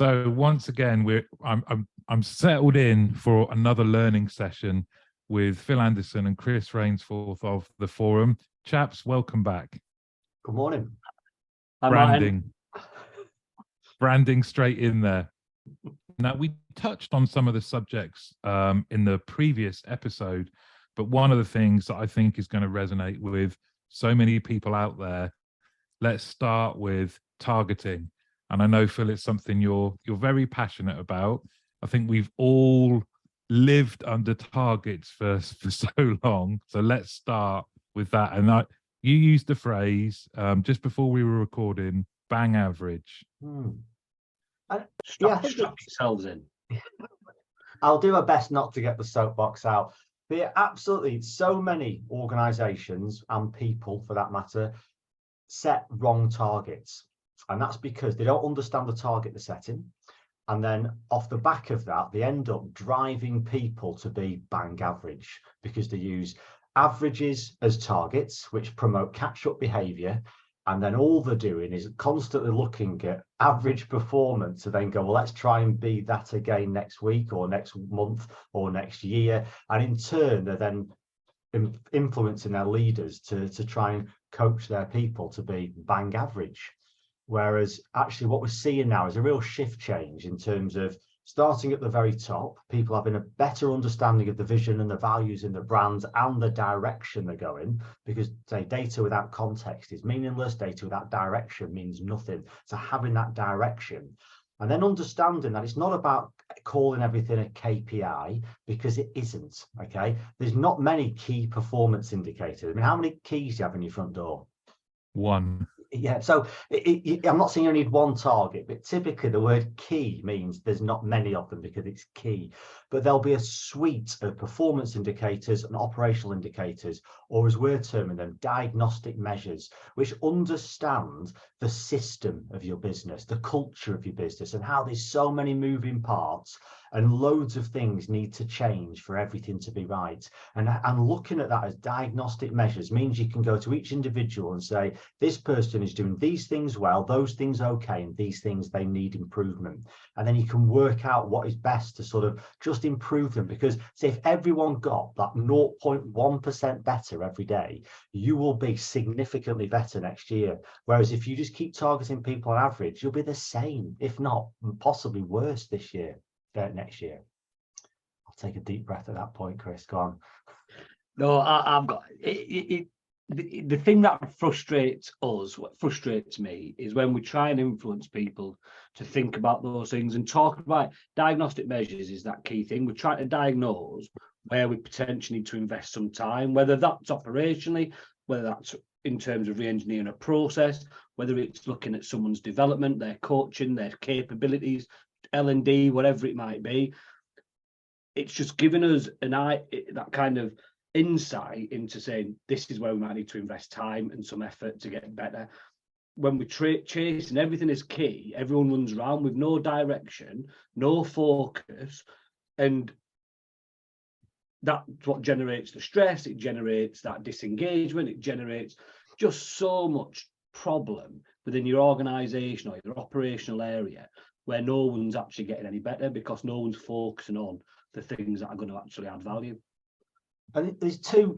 So once again, I'm settled in for another learning session with Phil Anderson and Chris Rainsforth of the Forum. Chaps, welcome back. Good morning. Branding straight in there. Now, we touched on some of the subjects in the previous episode, but one of the things that I think is going to resonate with so many people out there, let's start with targeting. And I know, Phil, it's something you're very passionate about. I think we've all lived under targets for so long. So let's start with that. And you used the phrase just before we were recording, bang average. Strap yourselves in. I'll do my best not to get the soapbox out. But yeah, absolutely, so many organisations and people, for that matter, set wrong targets. And that's because they don't understand the target they're setting. And then off the back of that, they end up driving people to be bang average because they use averages as targets, which promote catch-up behaviour. And then all they're doing is constantly looking at average performance to then go, well, let's try and be that again next week or next month or next year. And in turn, they're then influencing their leaders to try and coach their people to be bang average. Whereas actually what we're seeing now is a real shift change in terms of starting at the very top, people having a better understanding of the vision and the values in the brands and the direction they're going, because say data without context is meaningless, data without direction means nothing. So having that direction and then understanding that it's not about calling everything a KPI, because it isn't, okay? There's not many key performance indicators. I mean, how many keys do you have in your front door? One. Yeah, so I'm not saying you need one target, but typically the word key means there's not many of them because it's key. But there'll be a suite of performance indicators and operational indicators, or as we're terming them, diagnostic measures, which understand the system of your business, the culture of your business, and how there's so many moving parts and loads of things need to change for everything to be right. And looking at that as diagnostic measures means you can go to each individual and say, this person is doing these things well, those things okay, and these things they need improvement. And then you can work out what is best to sort of just improve them. Because say if everyone got that 0.1% better every day, you will be significantly better next year. Whereas if you just keep targeting people on average, you'll be the same, if not possibly worse this year. Next year. I'll take a deep breath at that point, Chris. Go on. No, I've got it. The thing that frustrates us, what frustrates me, is when we try and influence people to think about those things and talk about diagnostic measures is that key thing. We're trying to diagnose where we potentially need to invest some time, whether that's operationally, whether that's in terms of re-engineering a process, whether it's looking at someone's development, their coaching, their capabilities, L&D, whatever it might be. It's just giving us that kind of insight into saying this is where we might need to invest time and some effort to get better. When we chase and everything is key, everyone runs around with no direction, no focus, and that's what generates the stress. It generates that disengagement. It generates just so much problem within your organisation or your operational area, where no one's actually getting any better because no one's focusing on the things that are going to actually add value. And there's two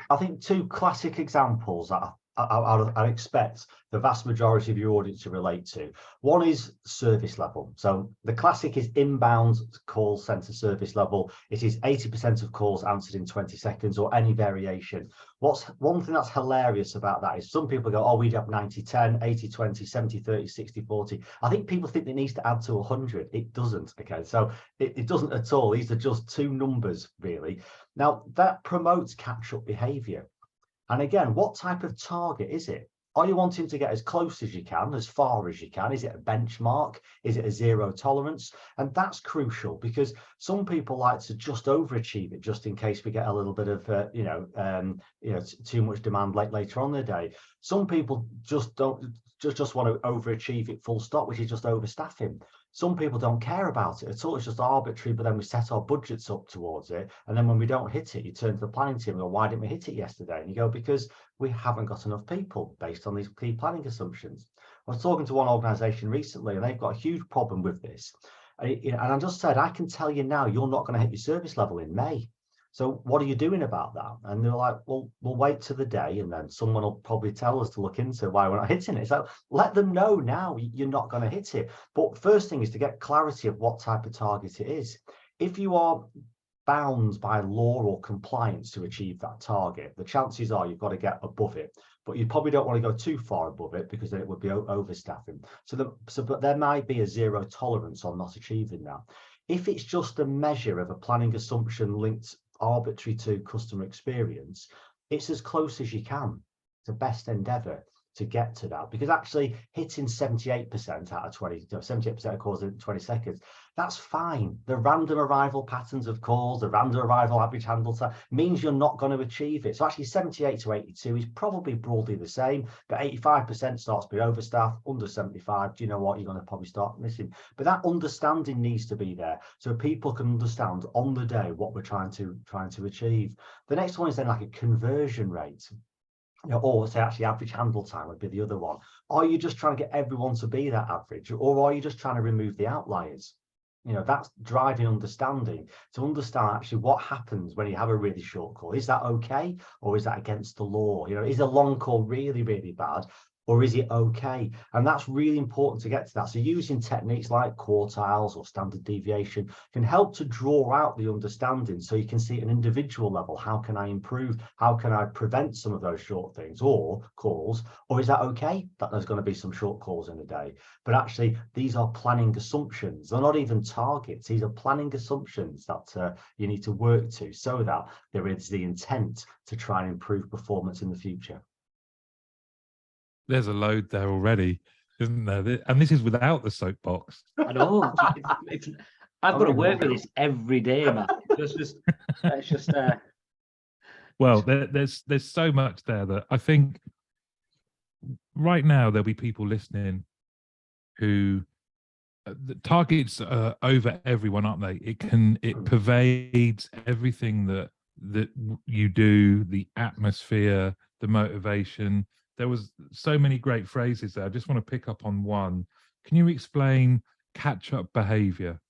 classic examples that I expect the vast majority of your audience to relate to. One is service level. So the classic is inbound call center service level. It is 80% of calls answered in 20 seconds or any variation. One thing that's hilarious about that is some people go, oh, we'd have 90-10, 80-20, 70-30, 60-40. I think people think it needs to add to 100. It doesn't. Okay, so it doesn't at all. These are just two numbers, really. Now, that promotes catch-up behavior. And again, what type of target is it? Are you wanting to get as close as you can, as far as you can? Is it a benchmark? Is it a zero tolerance? And that's crucial because some people like to just overachieve it, just in case we get a little bit of, too much demand later on in the day. Some people just don't just want to overachieve it full stop, which is just overstaffing. Some people don't care about it at all. It's just arbitrary, but then we set our budgets up towards it. And then when we don't hit it, you turn to the planning team and go, why didn't we hit it yesterday? And you go, because we haven't got enough people based on these key planning assumptions. I was talking to one organisation recently and they've got a huge problem with this. And I just said, I can tell you now, you're not going to hit your service level in May. So what are you doing about that? And they're like, well, we'll wait to the day, and then someone will probably tell us to look into why we're not hitting it. So let them know now you're not going to hit it. But first thing is to get clarity of what type of target it is. If you are bound by law or compliance to achieve that target, the chances are you've got to get above it. But you probably don't want to go too far above it, because then it would be overstaffing. But there might be a zero tolerance on not achieving that. If it's just a measure of a planning assumption linked arbitrary to customer experience, it's as close as you can to best endeavor to get to that, because actually hitting 78% out of 20, 78% of calls in 20 seconds, that's fine. The random arrival patterns of calls, the random arrival average handle time means you're not going to achieve it. So actually 78 to 82 is probably broadly the same, but 85% starts to be overstaffed. Under 75, do you know what, you're going to probably start missing. But that understanding needs to be there, so people can understand on the day what we're trying to achieve. The next one is then like a conversion rate. Or say actually average handle time would be the other one. Are you just trying to get everyone to be that average, or are you just trying to remove the outliers? That's driving understanding, to understand actually what happens when you have a really short call. Is that okay, or is that against the law? Is a long call really, really bad, or is it okay? And that's really important to get to that. So using techniques like quartiles or standard deviation can help to draw out the understanding, so you can see at an individual level, how can I improve? How can I prevent some of those short things or calls? Or is that okay that there's going to be some short calls in a day? But actually, these are planning assumptions. They're not even targets. These are planning assumptions that you need to work to, so that there is the intent to try and improve performance in the future. There's a load there already, isn't there? And this is without the soapbox. I know. I've got to work with this every day, man. It's just. Well, there's so much there that I think right now there'll be people listening who the targets are over everyone, aren't they? It pervades everything that you do, the atmosphere, the motivation. There was so many great phrases there. I just want to pick up on one. Can you explain catch-up behavior?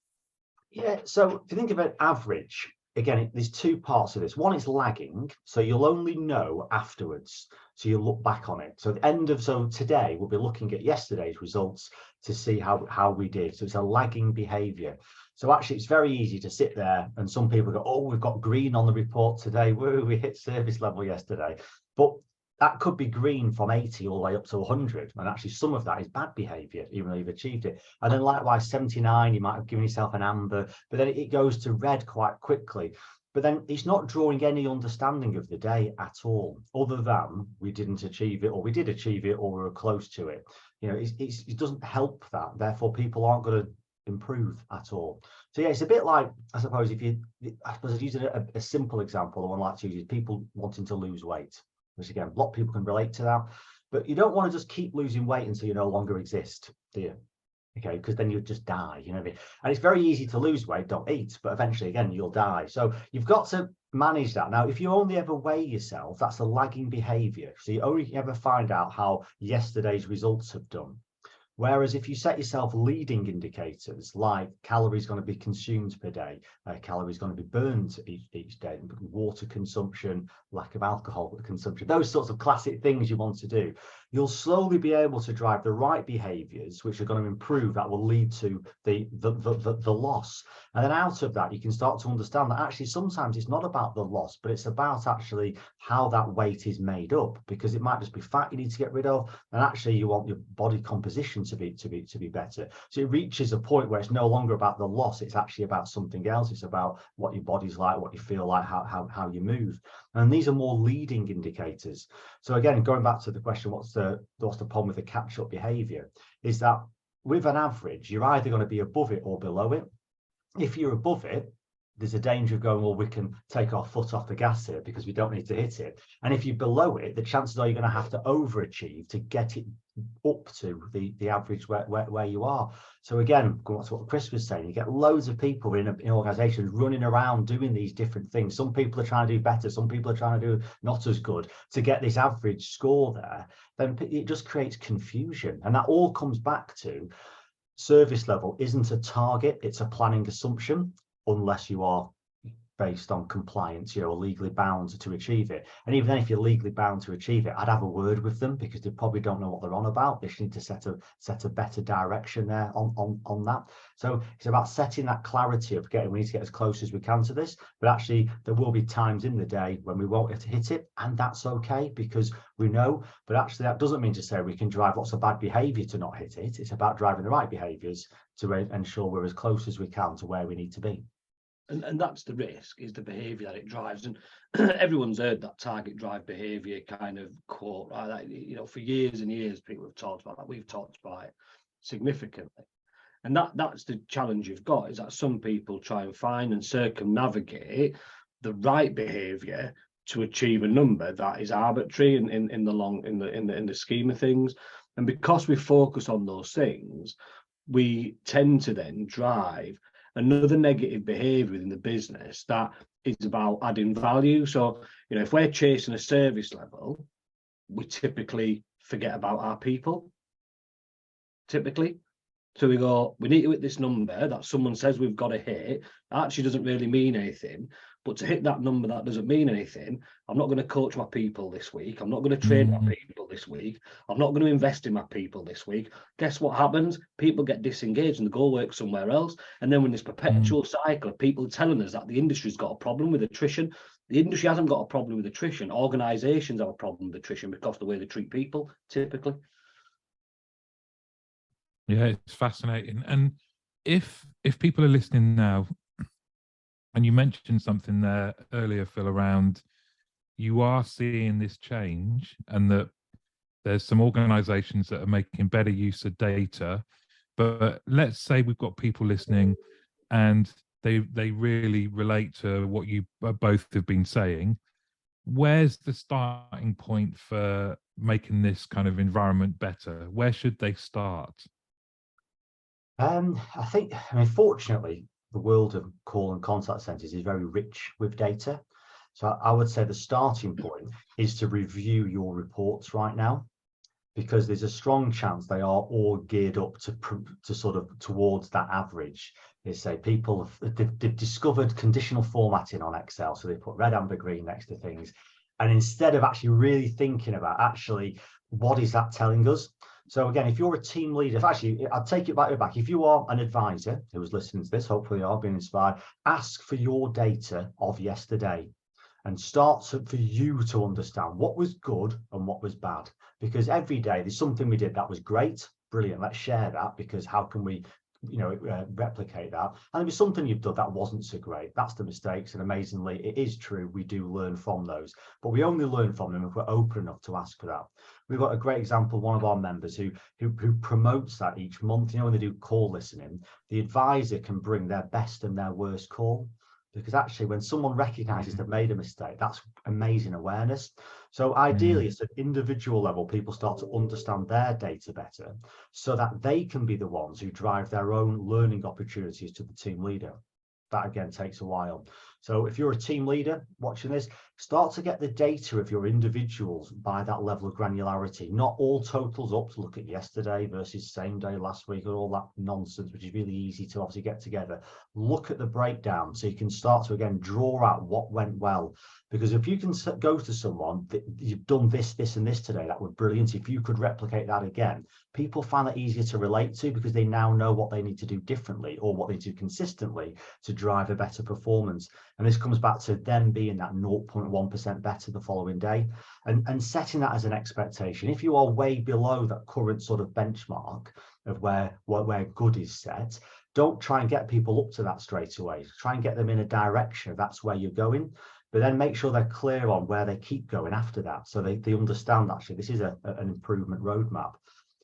Yeah, so if you think of an average, again, there's two parts of this. One is lagging, so you'll only know afterwards. So you'll look back on it. So at the end of, today, we'll be looking at yesterday's results to see how we did. So it's a lagging behavior. So actually, it's very easy to sit there, and some people go, oh, we've got green on the report today. Woo, we hit service level yesterday. But that could be green from 80 all the way up to 100. And actually some of that is bad behavior, even though you've achieved it. And then likewise, 79, you might have given yourself an amber, but then it goes to red quite quickly. But then it's not drawing any understanding of the day at all, other than we didn't achieve it, or we did achieve it, or we were close to it. It doesn't help that. Therefore, people aren't going to improve at all. So yeah, it's a bit like, I suppose, I'd use a simple example. The one I like to use is people wanting to lose weight, which again, a lot of people can relate to that. But you don't want to just keep losing weight until you no longer exist, do you? Okay, because then you'll just die, And it's very easy to lose weight, don't eat, but eventually, again, you'll die. So you've got to manage that. Now, if you only ever weigh yourself, that's a lagging behavior. So you only ever find out how yesterday's results have done. Whereas if you set yourself leading indicators like calories going to be consumed per day, calories going to be burned each day, water consumption, lack of alcohol consumption, those sorts of classic things you want to do, you'll slowly be able to drive the right behaviors, which are going to improve, that will lead to the loss. And then out of that, you can start to understand that actually sometimes it's not about the loss, but it's about actually how that weight is made up, because it might just be fat you need to get rid of, and actually you want your body composition to be better. So it reaches a point where it's no longer about the loss, it's actually about something else. It's about what your body's like, what you feel like, how you move. And these are more leading indicators. So again, going back to the question, what's the problem with the catch-up behavior, is that with an average, you're either going to be above it or below it. If you're above it, there's a danger of going, well, we can take our foot off the gas here because we don't need to hit it. And if you're below it, the chances are you're going to have to overachieve to get it up to the average where you are. So again, going back to what Chris was saying, you get loads of people in organizations running around doing these different things. Some people are trying to do better, some people are trying to do not as good to get this average score there. Then it just creates confusion. And that all comes back to service level isn't a target, it's a planning assumption, unless you are based on compliance, or legally bound to achieve it. And even then, if you're legally bound to achieve it, I'd have a word with them, because they probably don't know what they're on about. They should need to set a better direction there on that. So it's about setting that clarity of we need to get as close as we can to this, but actually there will be times in the day when we won't have to hit it, and that's okay, because we know. But actually that doesn't mean to say we can drive lots of bad behavior to not hit it. It's about driving the right behaviors to ensure we're as close as we can to where we need to be. And that's the risk, is the behaviour that it drives. And everyone's heard that target drive behaviour kind of quote, right? That, for years and years, people have talked about that. We've talked about it significantly. And that's the challenge you've got, is that some people try and find and circumnavigate the right behaviour to achieve a number that is arbitrary in the scheme of things. And because we focus on those things, we tend to then drive another negative behavior within the business that is about adding value. So, if we're chasing a service level, we typically forget about our people. Typically. So we go, we need to hit this number that someone says we've got to hit. That actually doesn't really mean anything. But to hit that number that doesn't mean anything, I'm not going to coach my people this week. I'm not going to train my people this week. I'm not going to invest in my people this week. Guess what happens? People get disengaged and they go work somewhere else. And then when this perpetual cycle of people telling us that the industry's got a problem with attrition, the industry hasn't got a problem with attrition. Organisations have a problem with attrition because of the way they treat people, typically. Yeah, it's fascinating. And if people are listening now, and you mentioned something there earlier, Phil, around you are seeing this change, and that there's some organizations that are making better use of data. But let's say we've got people listening and they really relate to what you both have been saying. Where's the starting point for making this kind of environment better? Where should they start? Fortunately, the world of call and contact centers is very rich with data. So I would say the starting point is to review your reports right now, because there's a strong chance they are all geared up to sort of towards that average. They say people they've discovered conditional formatting on Excel, so they put red, amber, green next to things, and instead of actually really thinking about what is that telling us. So again, if you're a team leader, I'll take it back. If you are an advisor who was listening to this, hopefully you are being inspired, ask for your data of yesterday and start for you to understand what was good and what was bad. Because every day there's something we did that was great, brilliant, let's share that, because how can we replicate that? And there'll be something you've done that wasn't so great. That's the mistakes, and amazingly, it is true, we do learn from those, but we only learn from them if we're open enough to ask for that. We've got a great example, one of our members who promotes that each month. When they do call listening, the advisor can bring their best and their worst call, because actually when someone recognizes they've made a mistake, that's amazing awareness. So ideally, it's at individual level, people start to understand their data better, so that they can be the ones who drive their own learning opportunities to the team leader. That again takes a while. So if you're a team leader watching this, start to get the data of your individuals by that level of granularity, not all totals up to look at yesterday versus same day last week, or all that nonsense, which is really easy to obviously get together. Look at the breakdown so you can start to again draw out what went well. Because if you can go to someone that you've done this, and this today, that was brilliant. If you could replicate that again, people find that easier to relate to, because they now know what they need to do differently, or what they do consistently to drive a better performance. And this comes back to them being that 0.1% better the following day, and setting that as an expectation. If you are way below that current sort of benchmark of where good is set, don't try and get people up to that straight away. Try and get them in a direction if that's where you're going. But then make sure they're clear on where they keep going after that, so they understand actually this is an improvement roadmap.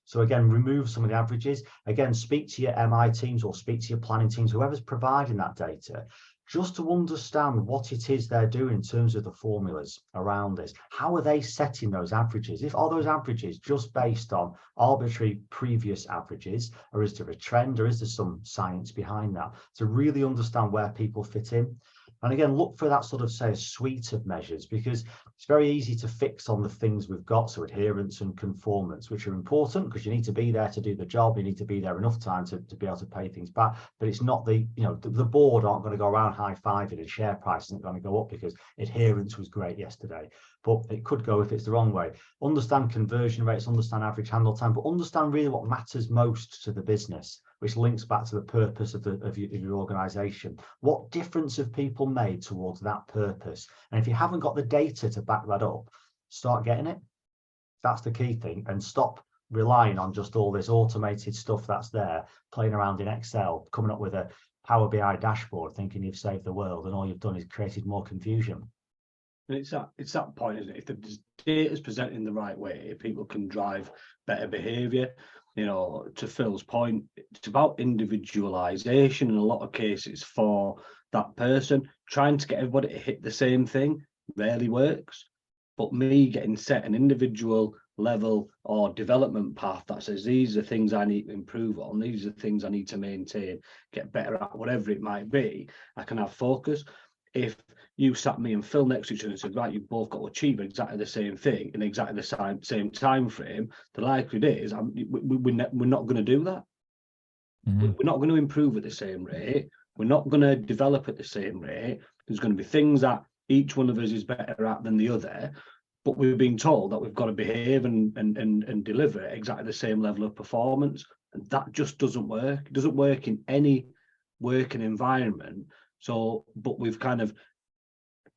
So again, remove some of the averages. Again, speak to your MI teams or speak to your planning teams, whoever's providing that data, just to understand what it is they're doing in terms of the formulas around this. How are they setting those averages? Are those averages just based on arbitrary previous averages, or is there a trend, or is there some science behind that? To really understand where people fit in. And again, look for that sort of, say, suite of measures, because it's very easy to fix on the things we've got. So adherence and conformance, which are important because you need to be there to do the job. You need to be there enough time to be able to pay things back. But it's not the board aren't going to go around high-fiving, and share price isn't going to go up because adherence was great yesterday. But it could go if it's the wrong way. Understand conversion rates, understand average handle time, but understand really what matters most to the business, which links back to the purpose of your organization. What difference have people made towards that purpose? And if you haven't got the data to back that up, start getting it. That's the key thing. And stop relying on just all this automated stuff that's there, playing around in Excel, coming up with a Power BI dashboard, thinking you've saved the world, and all you've done is created more confusion. And it's that point, isn't it? If the data is presented in the right way, people can drive better behaviour. You know, to Phil's point, it's about individualisation in a lot of cases for that person. Trying to get everybody to hit the same thing rarely works. But me getting set an individual level or development path that says these are things I need to improve on, these are things I need to maintain, get better at, whatever it might be, I can have focus. If you sat me and Phil next to each other and said, right, you've both got to achieve exactly the same thing in exactly the same time frame, the likelihood is we're not going to do that. Mm-hmm. We're not going to improve at the same rate. We're not going to develop at the same rate. There's going to be things that each one of us is better at than the other, but we're being told that we've got to behave and deliver at exactly the same level of performance. And that just doesn't work. It doesn't work in any working environment. So, but we've kind of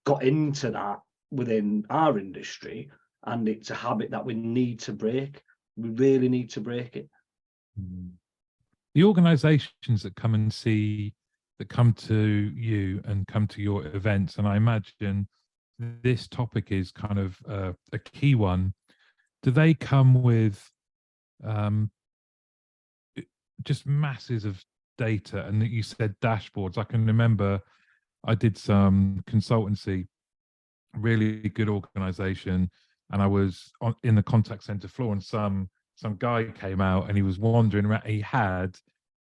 got into that within our industry, and it's a habit that we need to break. We really need to break it. The organizations that come to you and come to your events, and I imagine this topic is kind of a key one, do they come with just masses of data? And that you said dashboards. I can remember I did some consultancy, really good organization, and I was in the contact center floor, and some guy came out and he was wandering around. He had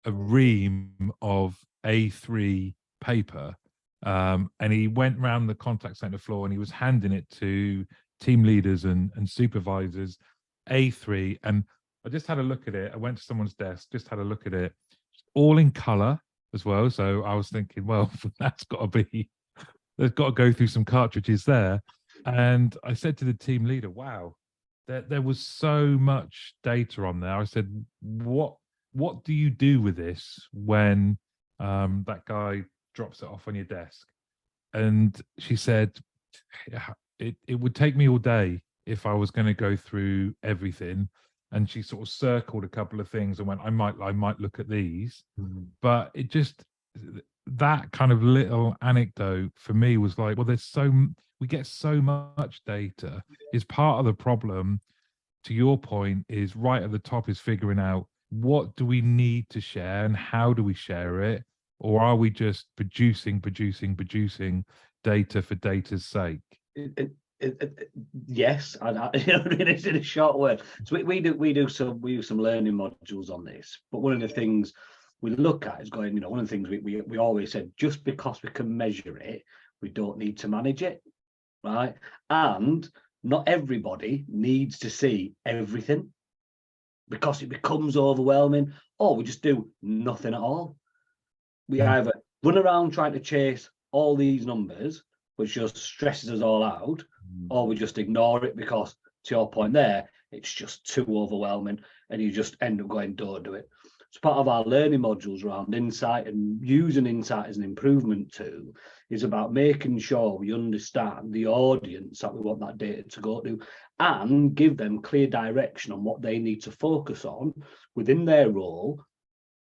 a ream of A3 paper, and he went around the contact center floor and he was handing it to team leaders and supervisors, A3. And I just had a look at it. I went to someone's desk, just had a look at it, all in color as well. So I was thinking, well, there's got to go through some cartridges there. And I said to the team leader, wow, there was so much data on there. I said, what do you do with this when that guy drops it off on your desk? And she said, it would take me all day if I was going to go through everything. And she sort of circled a couple of things and went, I might look at these. Mm-hmm. But it just, that kind of little anecdote for me was like, well, we get so much data. Is part of the problem, to your point, is right at the top is figuring out what do we need to share and how do we share it? Or are we just producing data for data's sake? Yes, it's in a short word. So we do some learning modules on this. But one of the things we look at is going, one of the things we always said, just because we can measure it, we don't need to manage it, right? And not everybody needs to see everything, because it becomes overwhelming, or we just do nothing at all. We either run around trying to chase all these numbers, which just stresses us all out, or we just ignore it because, to your point there, it's just too overwhelming and you just end up going, don't do it. So part of our learning modules around insight and using insight as an improvement tool is about making sure we understand the audience that we want that data to go to and give them clear direction on what they need to focus on within their role,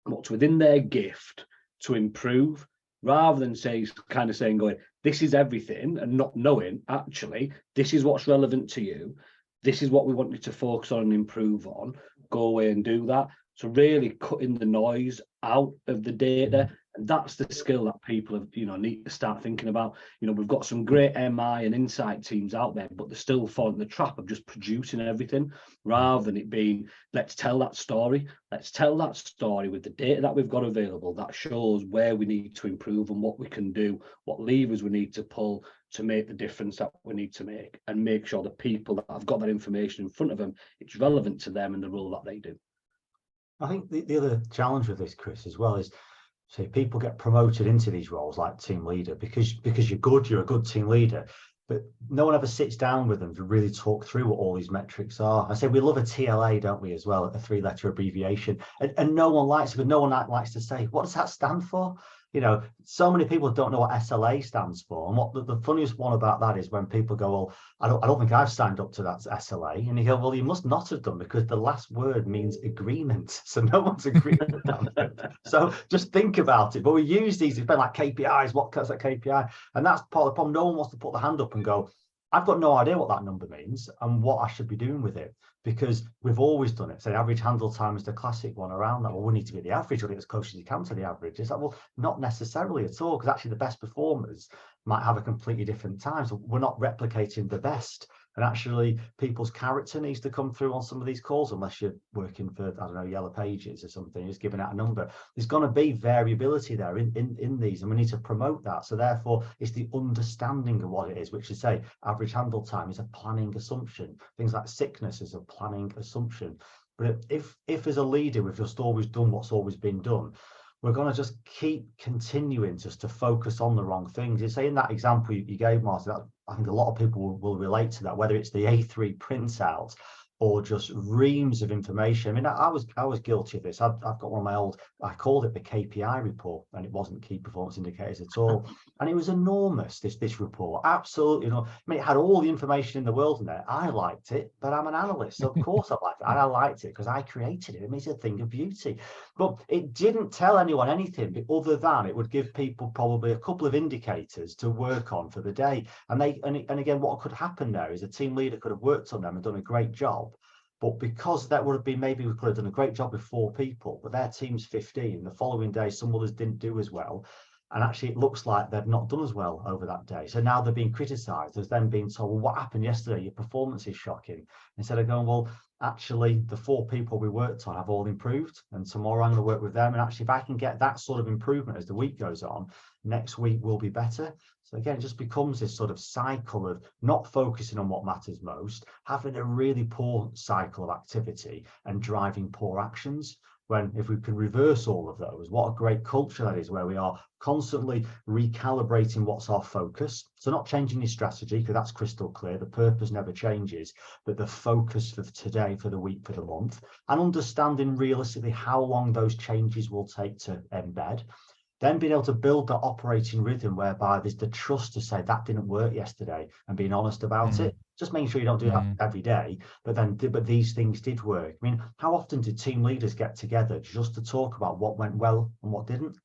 what's within their gift to improve, rather than saying, going, this is everything, and not knowing, actually, this is what's relevant to you. This is what we want you to focus on and improve on. Go away and do that. So really cutting the noise out of the data And that's the skill that people have, need to start thinking about. We've got some great MI and insight teams out there, but they're still falling the trap of just producing everything rather than it being, let's tell that story. Let's tell that story with the data that we've got available that shows where we need to improve and what we can do, what levers we need to pull to make the difference that we need to make, and make sure the people that have got that information in front of them, it's relevant to them and the role that they do. I think the other challenge with this, Chris, as well is, say people get promoted into these roles like team leader because you're a good team leader, but no one ever sits down with them to really talk through what all these metrics are. I say we love a TLA, don't we, as well, a 3-letter abbreviation, and no one likes it, but no one likes to say, what does that stand for? So many people don't know what SLA stands for. And what the funniest one about that is when people go, well, I don't think I've signed up to that SLA. And you go, well, you must not have done, because the last word means agreement. So no one's agreed with that. So just think about it. But we use these, it's been like KPIs, what cuts that KPI? And that's part of the problem. No one wants to put the hand up and go, I've got no idea what that number means and what I should be doing with it, because we've always done it. So the average handle time is the classic one around that. Well, we need to be the average, or get as close as you can to the average. It's like, well, not necessarily at all, because actually the best performers might have a completely different time. So we're not replicating the best. And actually people's character needs to come through on some of these calls, unless you're working for, I don't know, Yellow Pages or something, just giving out a number. There's going to be variability there in these, and we need to promote that. So therefore, it's the understanding of what it is, which is, say, average handle time is a planning assumption. Things like sickness is a planning assumption. But if as a leader, we've just always done what's always been done, we're going to just keep continuing just to focus on the wrong things. You say in that example you gave, Martin, that I think a lot of people will relate to that, whether it's the A3 printout or just reams of information. I mean, I was guilty of this. I've got one of my old, I called it the KPI report, and it wasn't key performance indicators at all. And it was enormous, this report. Absolutely, I mean, it had all the information in the world in there. I liked it, but I'm an analyst, so of course I liked it. And I liked it because I created it. It means a thing of beauty. But it didn't tell anyone anything other than it would give people probably a couple of indicators to work on for the day. And again, what could happen there is a team leader could have worked on them and done a great job. But because that would have been, maybe we could have done a great job with 4 people, but their team's 15. The following day, some others didn't do as well. And actually, it looks like they've not done as well over that day. So now they're being criticised. There's then being told, well, what happened yesterday? Your performance is shocking. Instead of going, well, actually, the 4 people we worked on have all improved. And tomorrow I'm going to work with them. And actually, if I can get that sort of improvement as the week goes on, next week will be better. So again, it just becomes this sort of cycle of not focusing on what matters most, having a really poor cycle of activity and driving poor actions. When if we can reverse all of those, what a great culture that is, where we are constantly recalibrating what's our focus. So not changing your strategy, because that's crystal clear. The purpose never changes, but the focus for today, for the week, for the month, and understanding realistically how long those changes will take to embed. Then being able to build that operating rhythm whereby there's the trust to say that didn't work yesterday and being honest about it. Just making sure you don't do that every day, but these things did work. I mean, how often do team leaders get together just to talk about what went well and what didn't?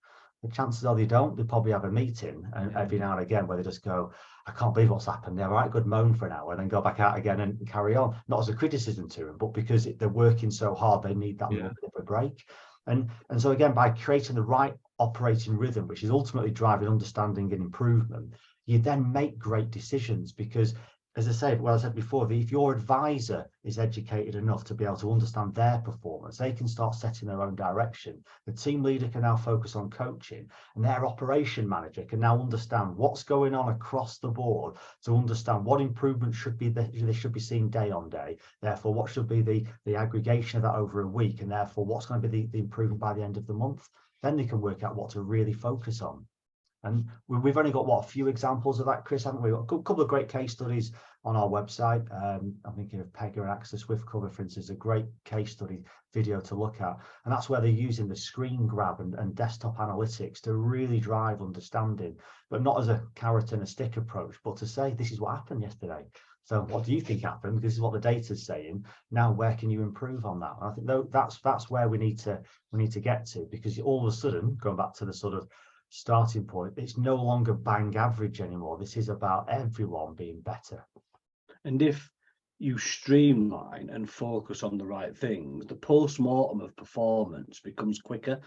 The chances are they don't. They probably have a meeting and every now and again where they just go, I can't believe what's happened. They're right, good moan for an hour and then go back out again and carry on. Not as a criticism to them, but because they're working so hard, they need that little bit of a break. And so again, by creating the right operating rhythm, which is ultimately driving understanding and improvement, you then make great decisions. Because as I said before, if your advisor is educated enough to be able to understand their performance, they can start setting their own direction. The team leader can now focus on coaching, and their operation manager can now understand what's going on across the board to understand what improvements they should be seeing day on day. Therefore, what should be the aggregation of that over a week, and therefore what's going to be the improvement by the end of the month. Then they can work out what to really focus on. And we've only got, a few examples of that, Chris, haven't we? We've got a couple of great case studies on our website. I'm thinking of Pega and Access SwiftCover, for instance, a great case study video to look at. And that's where they're using the screen grab and desktop analytics to really drive understanding, but not as a carrot and a stick approach, but to say, this is what happened yesterday. So what do you think happened? This is what the data is saying. Now, where can you improve on that? And I think that's where we need to get to, because all of a sudden, going back to the sort of starting point, it's no longer bang average anymore. This is about everyone being better. And if you streamline and focus on the right things, the post-mortem of performance becomes quicker.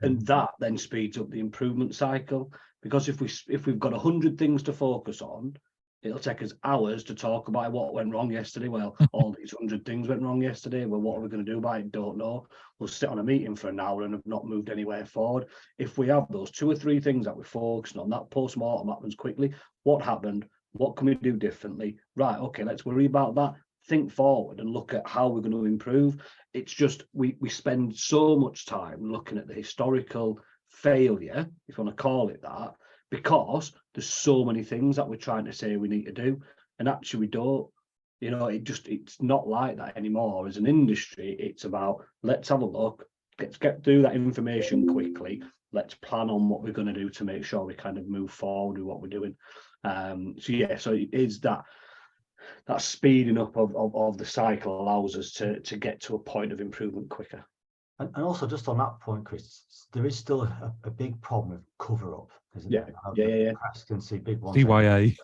And that then speeds up the improvement cycle, because if we've got 100 things to focus on, it'll take us hours to talk about what went wrong yesterday. Well, all these 100 things went wrong yesterday. Well, what are we going to do about it? Don't know. We'll sit on a meeting for an hour and have not moved anywhere forward. If we have those 2 or 3 things that we're focusing on, that post-mortem happens quickly. What happened? What can we do differently? Right, okay, let's worry about that. Think forward and look at how we're going to improve. It's just we spend so much time looking at the historical failure, if you want to call it that, because there's so many things that we're trying to say we need to do, and actually we don't. You know, it's not like that anymore. As an industry, it's about, let's have a look, let's get through that information quickly, let's plan on what we're going to do to make sure we kind of move forward with what we're doing. So it is that speeding up of the cycle allows us to get to a point of improvement quicker. And also, just on that point, Chris, there is still a big problem with cover up, isn't Yeah. there? Yeah. Press can see big ones. CYA.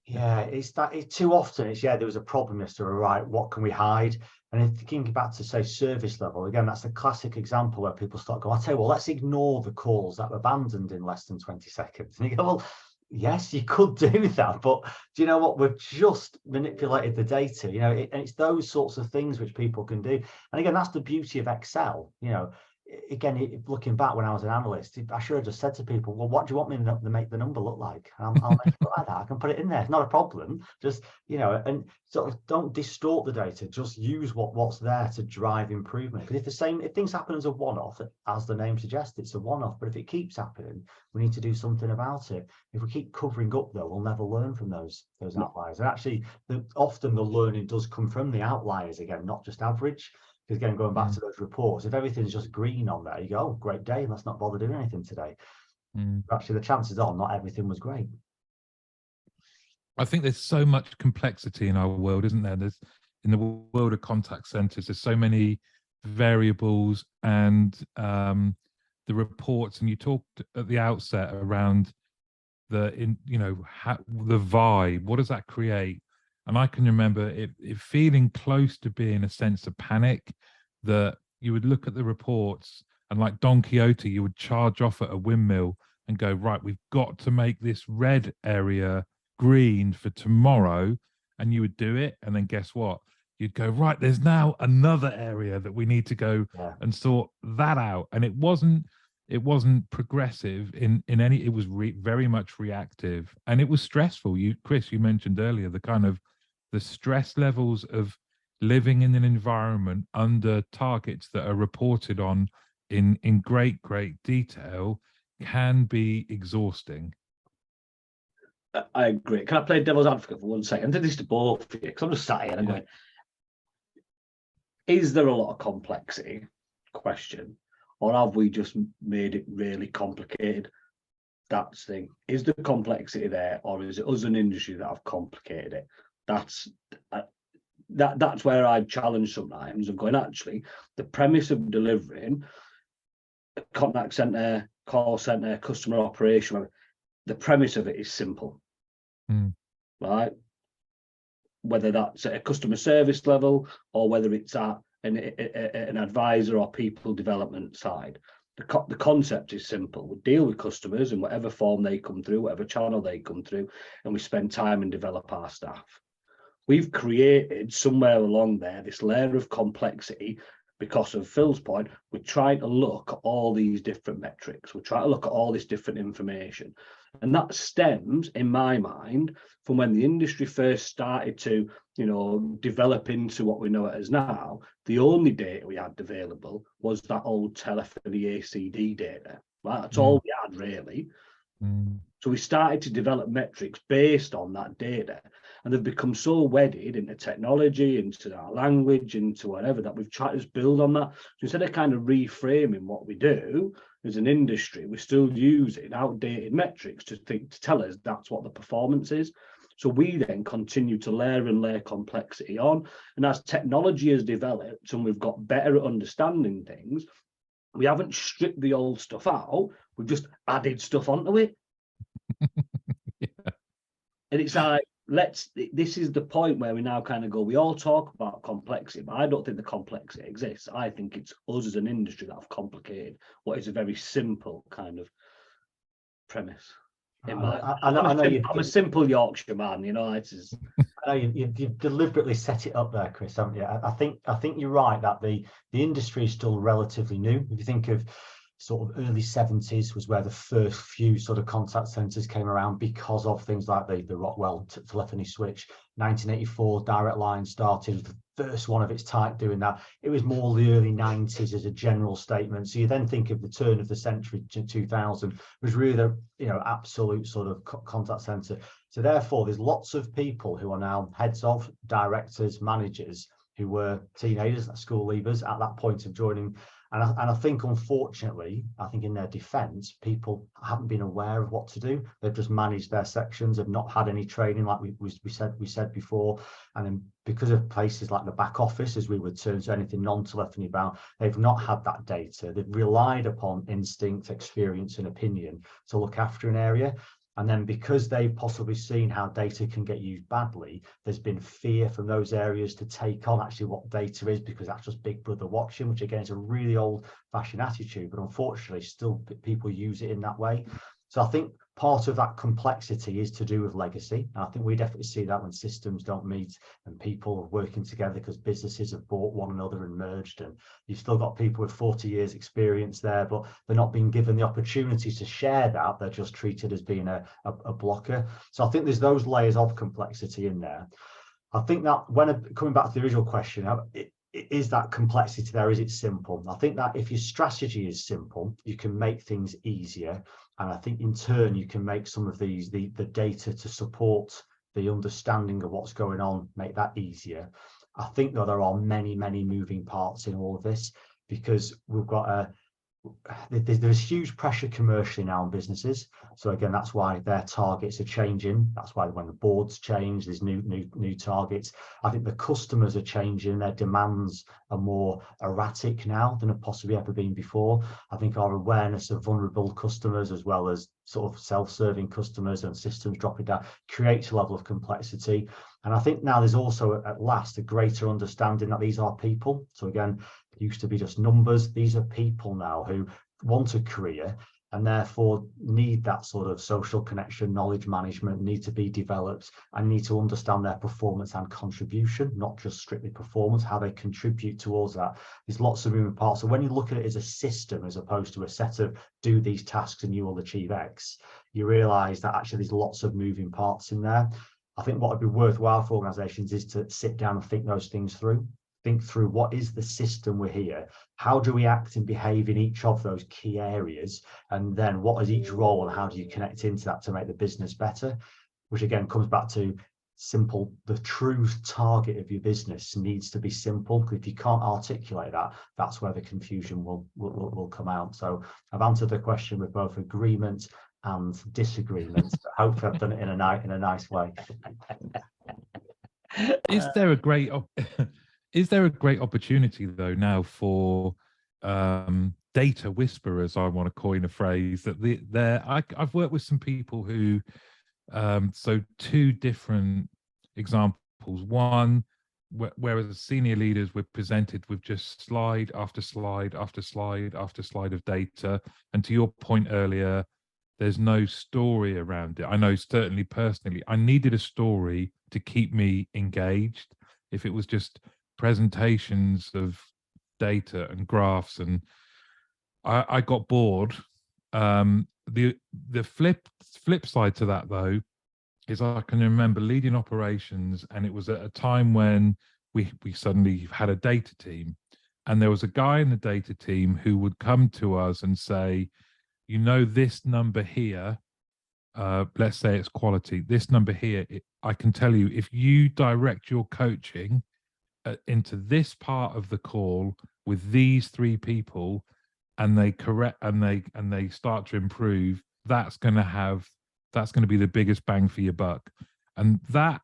Yeah, it's too often. It's there was a problem, Mr. Right, what can we hide? And if thinking back to, say, service level, again, that's a classic example where people start going, I tell you, well, let's ignore the calls that were abandoned in less than 20 seconds. And you go, well, yes, you could do that, but do you know what? We've just manipulated the data, and it's those sorts of things which people can do. And again, that's the beauty of Excel. Again, looking back when I was an analyst, I should have just said to people, well, what do you want me to make the number look like? I'll make it look like that. I can put it in there. It's not a problem. Just, and sort of don't distort the data. Just use what's there to drive improvement. Because if things happen as a one-off, as the name suggests, it's a one-off. But if it keeps happening, we need to do something about it. If we keep covering up, though, we'll never learn from those outliers. And actually, often the learning does come from the outliers again, not just average. Because again, going back to those reports, if everything's just green on there, you go, oh, great day, let's not bother doing anything today. Actually, the chances are not everything was great. I think there's so much complexity in our world, isn't there? There's, in the world of contact centers, there's so many variables and the reports. And you talked at the outset around the vibe. What does that create? And I can remember it feeling close to being a sense of panic, that you would look at the reports and, like Don Quixote, you would charge off at a windmill and go, right, we've got to make this red area green for tomorrow. And you would do it. And then guess what? You'd go, right, there's now another area that we need to go and sort that out. And it wasn't progressive in any, it was very much reactive, and it was stressful. Chris, you mentioned earlier the stress levels of living in an environment under targets that are reported on in great detail can be exhausting. I agree. Can I play devil's advocate for 1 second? I did this to both of you, because I'm just sat here and I'm going, is there a lot of complexity? Question. Or have we just made it really complicated? That's the thing. Is the complexity there, or is it us, an industry, that have complicated it? That's where I challenge sometimes. I'm going, actually, the premise of delivering a contact center, call center, customer operation, the premise of it is simple, right? Whether that's at a customer service level or whether it's at an advisor or people development side. The concept is simple. We deal with customers in whatever form they come through, whatever channel they come through, and we spend time and develop our staff. We've created somewhere along there this layer of complexity because of Phil's point. We're trying to look at all these different metrics. We're trying to look at all this different information. And that stems, in my mind, from when the industry first started to, develop into what we know it as now. The only data we had available was that old telephony ACD data. Right? That's all we had, really. So we started to develop metrics based on that data, and they've become so wedded into technology, into our language, into whatever, that we've tried to build on that. So instead of kind of reframing what we do as an industry, we're still using outdated metrics to tell us that's what the performance is. So we then continue to layer and layer complexity on, and as technology has developed and we've got better at understanding things, we haven't stripped the old stuff out, we've just added stuff onto it. And it's like, this is the point where we now kind of go, we all talk about complexity, but I don't think the complexity exists. I think it's us as an industry that have complicated what is a very simple kind of premise. I'm a simple Yorkshire man, you know. It is. I know you've deliberately set it up there, Chris, haven't you? I think you're right that the industry is still relatively new. If you think of sort of early 70s was where the first few sort of contact centers came around because of things like the Rockwell telephony switch. 1984, Direct Line started, the first one of its type doing that. It was more the early 90s as a general statement. So you then think of the turn of the century to 2000 was really the absolute sort of contact center. So therefore, there's lots of people who are now heads of, directors, managers who were teenagers, school leavers at that point of joining. And I think, unfortunately, I think in their defence, people haven't been aware of what to do. They've just managed their sections, have not had any training, like we said before. And then because of places like the back office, as we would turn to anything non-telephony bound, they've not had that data. They've relied upon instinct, experience, and opinion to look after an area. And then because they've possibly seen how data can get used badly, there's been fear from those areas to take on actually what data is, because that's just Big Brother watching, which again is a really old fashioned attitude, but unfortunately still people use it in that way. So I think part of that complexity is to do with legacy. And I think we definitely see that when systems don't meet and people are working together because businesses have bought one another and merged, and you've still got people with 40 years experience there, but they're not being given the opportunity to share that. They're just treated as being a blocker. So I think there's those layers of complexity in there. I think that when coming back to the original question, is that complexity there? Is it simple? I think that if your strategy is simple, you can make things easier. And I think in turn, you can make some of these, the data to support the understanding of what's going on, make that easier. I think though there are many, many moving parts in all of this, because we've got there's huge pressure commercially now on businesses. So again, that's why their targets are changing. That's why when the boards change, there's new targets. I think the customers are changing. Their demands are more erratic now than have possibly ever been before. I think our awareness of vulnerable customers, as well as sort of self-serving customers and systems dropping down, creates a level of complexity. And I think now there's also at last a greater understanding that these are people. So again, it used to be just numbers. These are people now who want a career and therefore need that sort of social connection, knowledge management, need to be developed, and need to understand their performance and contribution, not just strictly performance, how they contribute towards that. There's lots of moving parts. So when you look at it as a system, as opposed to a set of do these tasks and you will achieve X, you realize that actually there's lots of moving parts in there. I think what would be worthwhile for organizations is to sit down and think those things through. Think through what is the system we're here, how do we act and behave in each of those key areas, and then what is each role and how do you connect into that to make the business better, which again comes back to simple. The true target of your business needs to be simple, because if you can't articulate that, that's where the confusion will come out. So I've answered the question with both agreement and disagreement. Hopefully I've done it in a nice way. Is there a great opportunity though now for data whisperers? I want to coin a phrase that I've worked with some people who so two different examples. One, whereas as senior leaders we're presented with just slide after slide after slide after slide of data, and to your point earlier, there's no story around it. I know certainly personally I needed a story to keep me engaged. If it was just presentations of data and graphs, and I got bored. The flip side to that though is I can remember leading operations, and it was at a time when we suddenly had a data team, and there was a guy in the data team who would come to us and say, you know, this number here, let's say it's quality, this number here, I can tell you, if you direct your coaching into this part of the call with these three people, and they correct and they start to improve, that's going to be the biggest bang for your buck. And that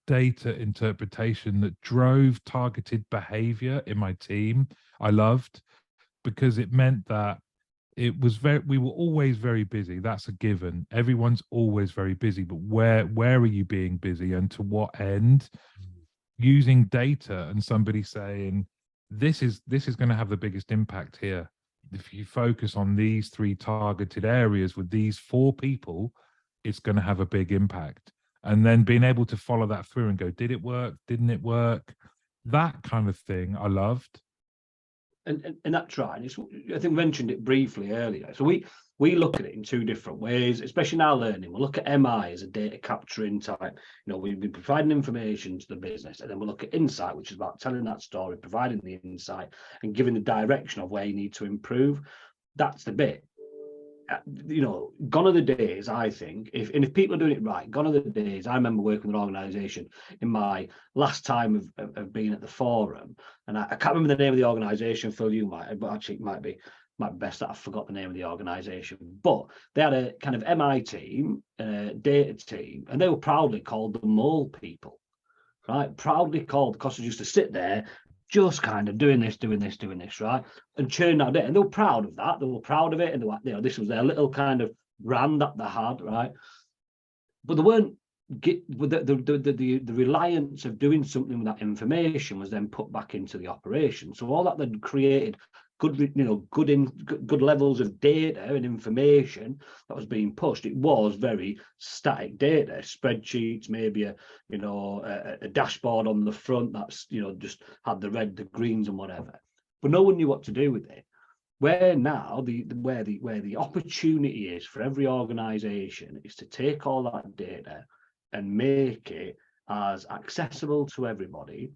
data interpretation that drove targeted behavior in my team, I loved, because it meant that it was we were always very busy. That's a given. Everyone's always very busy, but where are you being busy and to what end? Using data and somebody saying this is going to have the biggest impact here. If you focus on these 3 targeted areas with these 4 people, it's going to have a big impact. And then being able to follow that through and go, did it work? Didn't it work? That kind of thing I loved. And that's right. I think we mentioned it briefly earlier. So we look at it in 2 different ways, especially in our learning. We'll look at MI as a data capturing type. We've been providing information to the business, and then we'll look at insight, which is about telling that story, providing the insight, and giving the direction of where you need to improve. That's the bit. Gone are the days, I think, if people are doing it right, gone are the days. I remember working with an organisation in my last time of being at the forum, and I can't remember the name of the organisation, Phil, you might, but actually it might be best that I forgot the name of the organisation. But they had a kind of MI team, data team, and they were proudly called the mole people, right? Proudly called, because they used to sit there just kind of doing this, right? And churning out data. And they were proud of that. They were proud of it. And they were, this was their little kind of brand that they had, right? But they weren't, the reliance of doing something with that information was then put back into the operation. So all that they'd created good levels of data and information that was being pushed. It was very static data, spreadsheets, maybe a dashboard on the front that's just had the red, the greens, and whatever. But no one knew what to do with it. Where now where the opportunity is for every organisation is to take all that data and make it as accessible to everybody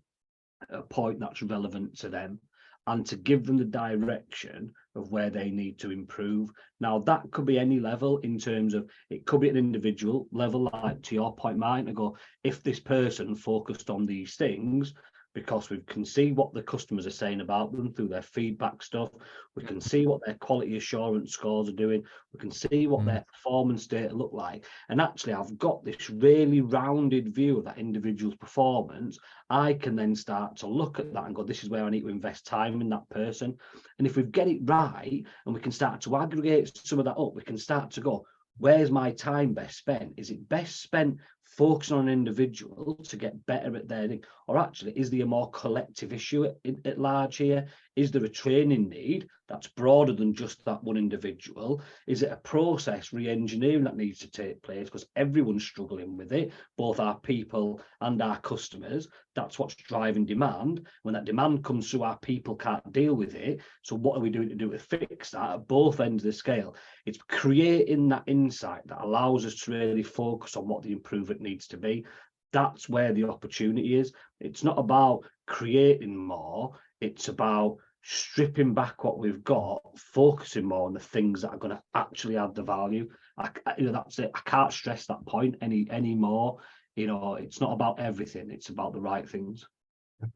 at a point that's relevant to them, and to give them the direction of where they need to improve. Now, that could be any level in terms of, it could be at an individual level, like to your point, Mike, to go, if this person focused on these things, because we can see what the customers are saying about them through their feedback stuff. We can see what their quality assurance scores are doing. We can see what their performance data look like. And actually, I've got this really rounded view of that individual's performance. I can then start to look at that and go, this is where I need to invest time in that person. And if we get it right, and we can start to aggregate some of that up, we can start to go, where's my time best spent? Is it best spent focusing on an individual to get better at their thing? Or actually, is there a more collective issue at large here? Is there a training need that's broader than just that one individual? Is it a process re-engineering that needs to take place? Because everyone's struggling with it, both our people and our customers. That's what's driving demand. When that demand comes through, our people can't deal with it. So what are we doing to do to fix that at both ends of the scale? It's creating that insight that allows us to really focus on what the improvement needs to be. That's where the opportunity is. It's not about creating more. It's about stripping back what we've got, focusing more on the things that are going to actually add the value. That's it. I can't stress that point any more. It's not about everything. It's about the right things.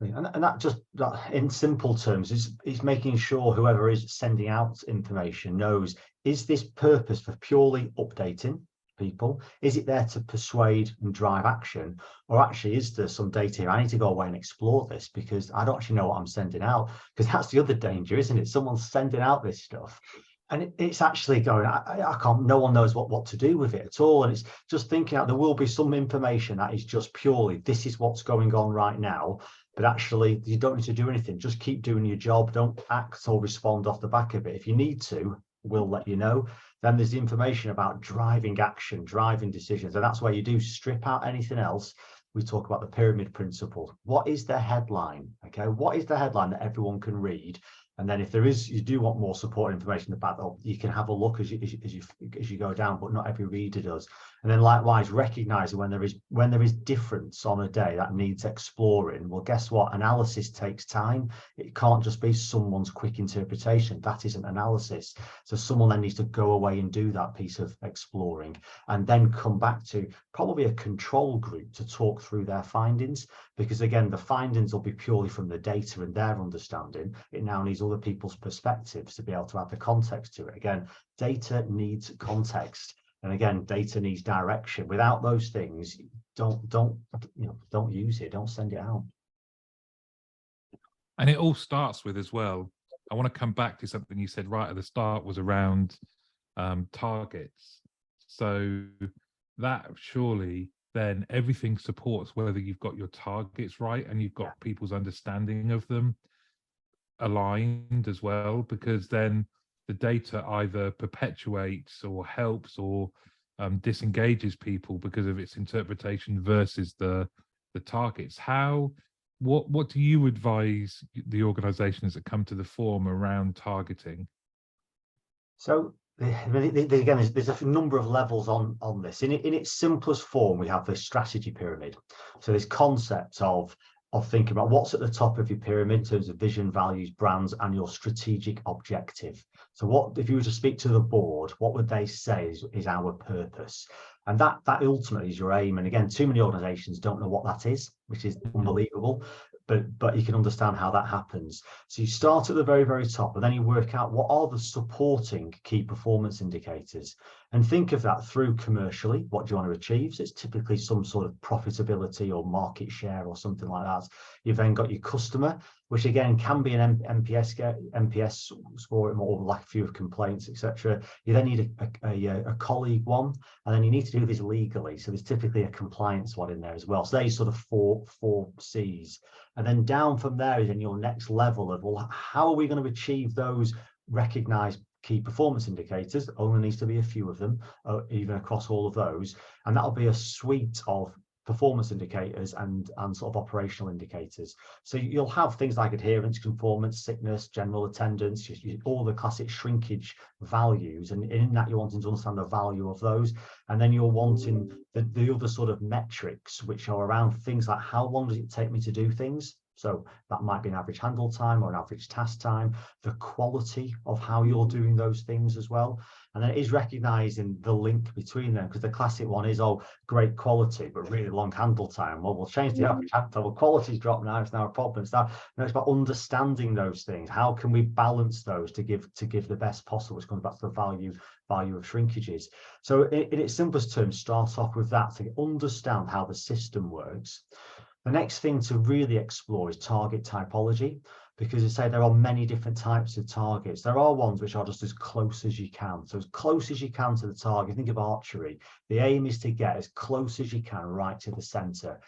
And that in simple terms is making sure whoever is sending out information knows, is this purpose for purely updating people? Is it there to persuade and drive action? Or actually, is there some data here? I need to go away and explore this because I don't actually know what I'm sending out. Because that's the other danger, isn't it? Someone's sending out this stuff and it's actually going, I can't, no one knows what to do with it at all. And it's just thinking out, there will be some information that is just purely, this is what's going on right now. But actually, you don't need to do anything. Just keep doing your job. Don't act or respond off the back of it. If you need to, we'll let you know. Then there's the information about driving action, driving decisions. And that's where you do strip out anything else. We talk about the pyramid principle. What is the headline? Okay, what is the headline that everyone can read? And then if you do want more support information about that, you can have a look as you go down, but not every reader does. And then likewise, recognizing when there is difference on a day that needs exploring. Well, guess what? Analysis takes time. It can't just be someone's quick interpretation. That isn't analysis. So someone then needs to go away and do that piece of exploring and then come back to probably a control group to talk through their findings. Because again, the findings will be purely from the data and their understanding. It now needs other people's perspectives to be able to add the context to it. Again, data needs context. And again, data needs direction. Without those things, don't use it. Don't send it out. And it all starts with, as well, I want to come back to something you said right at the start was around targets. So that surely then everything supports whether you've got your targets right and you've got people's understanding of them aligned as well, because then the data either perpetuates or helps or disengages people because of its interpretation versus the targets. What do you advise the organizations that come to the forum around targeting? So again, there's a number of levels on this. In its simplest form, we have this strategy pyramid. So this concept of thinking about what's at the top of your pyramid in terms of vision, values, brands, and your strategic objective. So what, if you were to speak to the board, what would they say is our purpose? And that ultimately is your aim. And again, too many organizations don't know what that is, which is unbelievable. But you can understand how that happens. So you start at the very, very top, and then you work out what are the supporting key performance indicators, and think of that through commercially. What do you want to achieve? So it's typically some sort of profitability or market share or something like that. You've then got your customer, which again can be an NPS score or lack of few of complaints, etc. You then need a colleague one, and then you need to do this legally. So there's typically a compliance one in there as well. So there's sort of four C's. And then down from there is in your next level of, well, how are we going to achieve those recognized key performance indicators? Only needs to be a few of them, even across all of those. And that'll be a suite of performance indicators and sort of operational indicators. So you'll have things like adherence, conformance, sickness, general attendance, all the classic shrinkage values. And in that, you're wanting to understand the value of those. And then you're wanting the other sort of metrics, which are around things like how long does it take me to do things? So that might be an average handle time or an average task time, the quality of how you're doing those things as well. And then it is recognizing the link between them, because the classic one is, oh, great quality, but really long handle time. Well, we'll change the average handle. Well, quality's dropped now, it's now a problem. It's about understanding those things. How can we balance those to give the best possible, which comes back to the value of shrinkages. So in its simplest terms, start off with that to understand how the system works. The next thing to really explore is target typology, because as I say, there are many different types of targets. There are ones which are just as close as you can. So as close as you can to the target. Think of archery. The aim is to get as close as you can right to the center.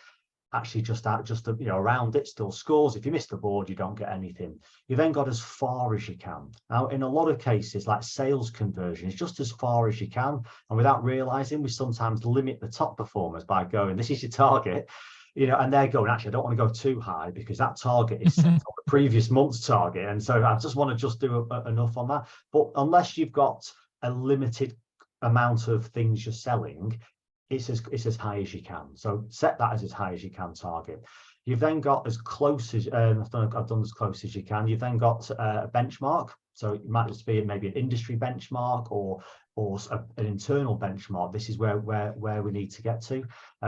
Actually, just around it still scores. If you miss the board, you don't get anything. You then got as far as you can. Now, in a lot of cases, like sales conversion, it's just as far as you can. And without realizing, we sometimes limit the top performers by going, this is your target. And they're going, actually, I don't want to go too high because that target is set on the previous month's target. And so I just want to do enough on that. But unless you've got a limited amount of things you're selling, it's as high as you can. So set that as high as you can target. You've then got as close as, I've done as close as you can. You've then got a benchmark. So it might just be maybe an industry benchmark or an internal benchmark. This is where we need to get to.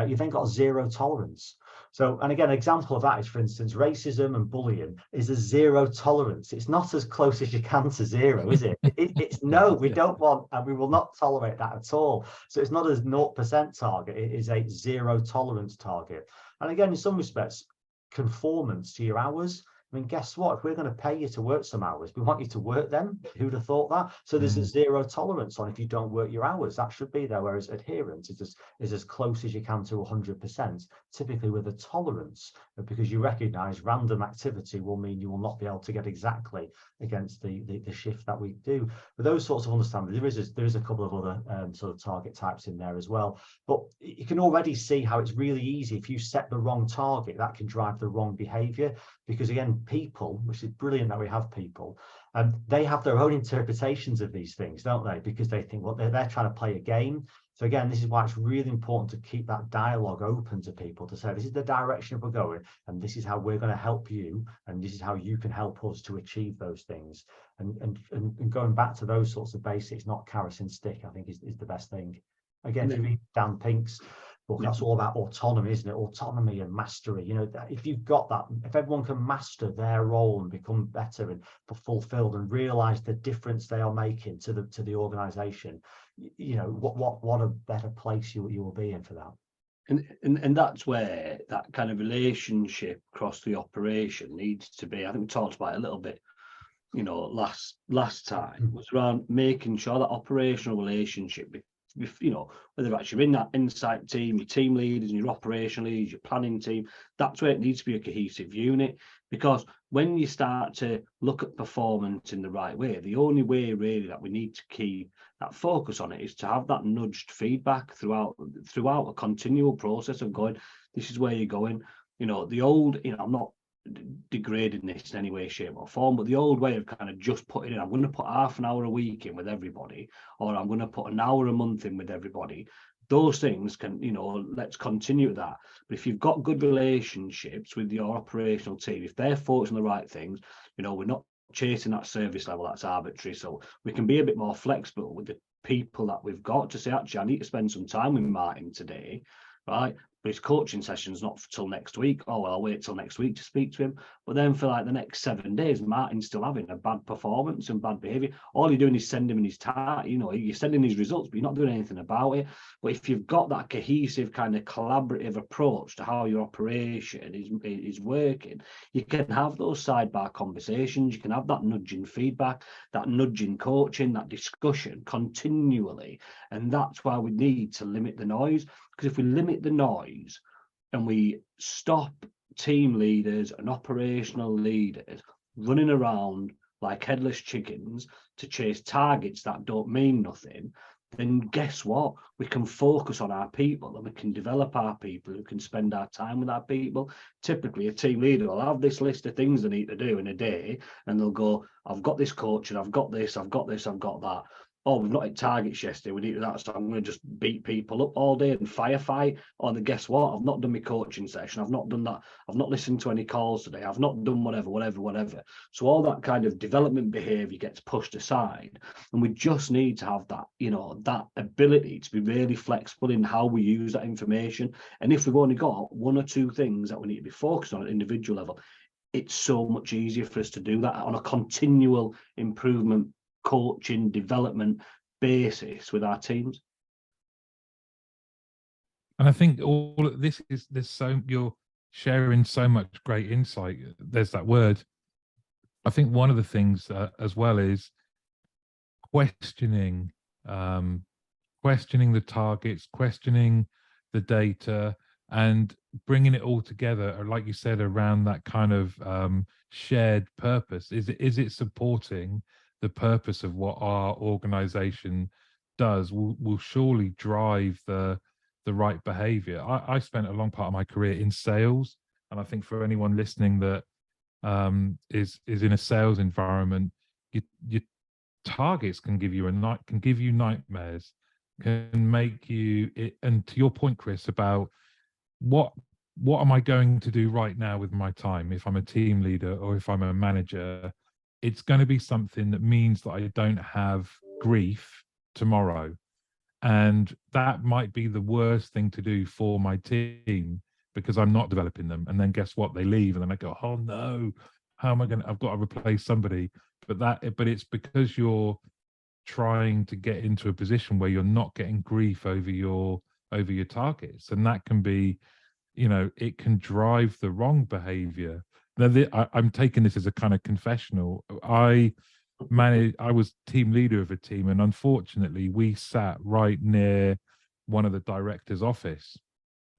You've then got zero tolerance. So, and again, an example of that is, for instance, racism and bullying is a zero tolerance. It's not as close as you can to zero, is it? It's no, we don't want, and we will not tolerate that at all. So it's not a 0% target, it is a zero tolerance target. And again, in some respects, conformance to your hours. I mean, guess what? If we're going to pay you to work some hours, we want you to work them. Who'd have thought that? So there's a zero tolerance on if you don't work your hours. That should be there. Whereas adherence is as close as you can to 100%, typically with a tolerance, because you recognize random activity will mean you will not be able to get exactly against the shift that we do. But those sorts of understanding, there is a couple of other sort of target types in there as well. But you can already see how it's really easy. If you set the wrong target, that can drive the wrong behavior, because again, people, which is brilliant that we have people, they have their own interpretations of these things, don't they? Because they think, well, they're trying to play a game. So again, this is why it's really important to keep that dialogue open to people, to say, this is the direction we're going, and this is how we're going to help you, and this is how you can help us to achieve those things. And going back to those sorts of basics, not carrot and stick, I think is the best thing. Again, if you read Dan Pink's book, that's all about autonomy, isn't it? Autonomy and mastery. If you've got that, if everyone can master their role and become better and fulfilled and realize the difference they are making to the organization, what a better place you will be in for that. And that's where that kind of relationship across the operation needs to be. I think we talked about it a little bit last time was around making sure that operational relationship with, whether that's you're in that insight team, your team leaders and your operational leaders, your planning team, that's where it needs to be a cohesive unit. Because when you start to look at performance in the right way, the only way really that we need to keep that focus on it is to have that nudged feedback throughout a continual process of going, this is where you're going. The old, I'm not degrading this in any way, shape or form, but the old way of kind of just putting in, I'm going to put half an hour a week in with everybody, or I'm going to put an hour a month in with everybody. Those things can, let's continue that. But if you've got good relationships with your operational team, if they're focused on the right things, we're not chasing that service level that's arbitrary. So we can be a bit more flexible with the people that we've got to say, actually, I need to spend some time with Martin today, right? But his coaching session's not till next week. Oh, well, I'll wait till next week to speak to him. But then for like the next 7 days, Martin's still having a bad performance and bad behavior. All you're doing is sending him his you're sending his results, but you're not doing anything about it. But if you've got that cohesive kind of collaborative approach to how your operation is working, you can have those sidebar conversations. You can have that nudging feedback, that nudging coaching, that discussion continually. And that's why we need to limit the noise. Because if we limit the noise and we stop team leaders and operational leaders running around like headless chickens to chase targets that don't mean nothing, then guess what? We can focus on our people and we can develop our people who can spend our time with our people. Typically, a team leader will have this list of things they need to do in a day, and they'll go, I've got this coach and I've got this, I've got this, I've got that. Oh, we've not hit targets yesterday, we need that, so I'm going to just beat people up all day and firefight. Oh, and guess what? I've not done my coaching session. I've not done that. I've not listened to any calls today. I've not done whatever. So all that kind of development behavior gets pushed aside. And we just need to have that, that ability to be really flexible in how we use that information. And if we've only got one or two things that we need to be focused on at individual level, it's so much easier for us to do that on a continual improvement coaching development basis with our teams. And I think all of this is you're sharing so much great insight. There's that word. I think one of the things as well is questioning the targets, questioning the data, and bringing it all together, or like you said, around that kind of shared purpose. Is it supporting the purpose of what our organization does? Will surely drive the right behavior. I spent a long part of my career in sales, and I think for anyone listening that is in a sales environment, your targets can give you nightmares, can make you and to your point, Chris, about what am I going to do right now with my time if I'm a team leader or if I'm a manager. It's going to be something that means that I don't have grief tomorrow. And that might be the worst thing to do for my team, because I'm not developing them. And then guess what? They leave and then I go, oh no, how am I going to, I've got to replace somebody. But it's because you're trying to get into a position where you're not getting grief over your targets. And that can be, it can drive the wrong behavior. Now, I'm taking this as a kind of confessional. I was team leader of a team, and unfortunately, we sat right near one of the director's office,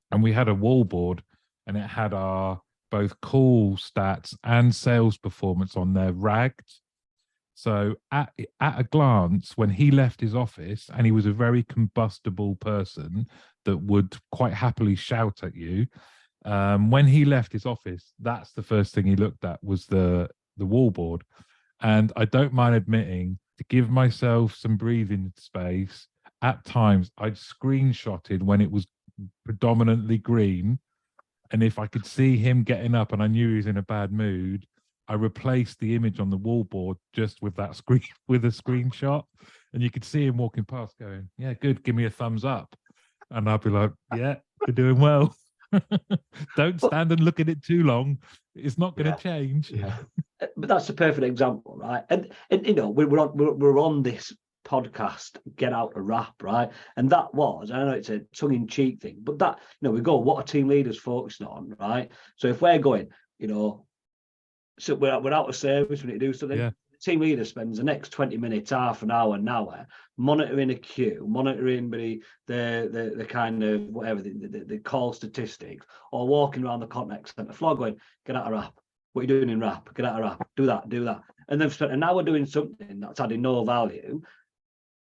and we had a wall board, and it had our both call stats and sales performance on there ragged. So at a glance, when he left his office, and he was a very combustible person that would quite happily shout at you. When he left his office, that's the first thing he looked at was the wall board. And I don't mind admitting, to give myself some breathing space, at times I'd screenshotted when it was predominantly green. And if I could see him getting up and I knew he was in a bad mood, I replaced the image on the wall board just with that screen, with a screenshot. And you could see him walking past going, yeah, good, give me a thumbs up. And I'd be like, yeah, you're doing well. Don't stand and look at it too long. It's not going to change. Yeah. But that's a perfect example, right? And we're on this podcast, Get Out a Rap, right? And that was, I know it's a tongue-in-cheek thing, but that, we go, what are team leaders focusing on, right? So if we're going, so we're out of service, we need to do something. Yeah. team leader spends the next 20 minutes, half an hour, monitoring a queue, monitoring the kind of whatever the call statistics, or walking around the contact centre floor going, get out of wrap. What are you doing in wrap? Get out of wrap. Do that. And they've spent an hour doing something that's adding no value,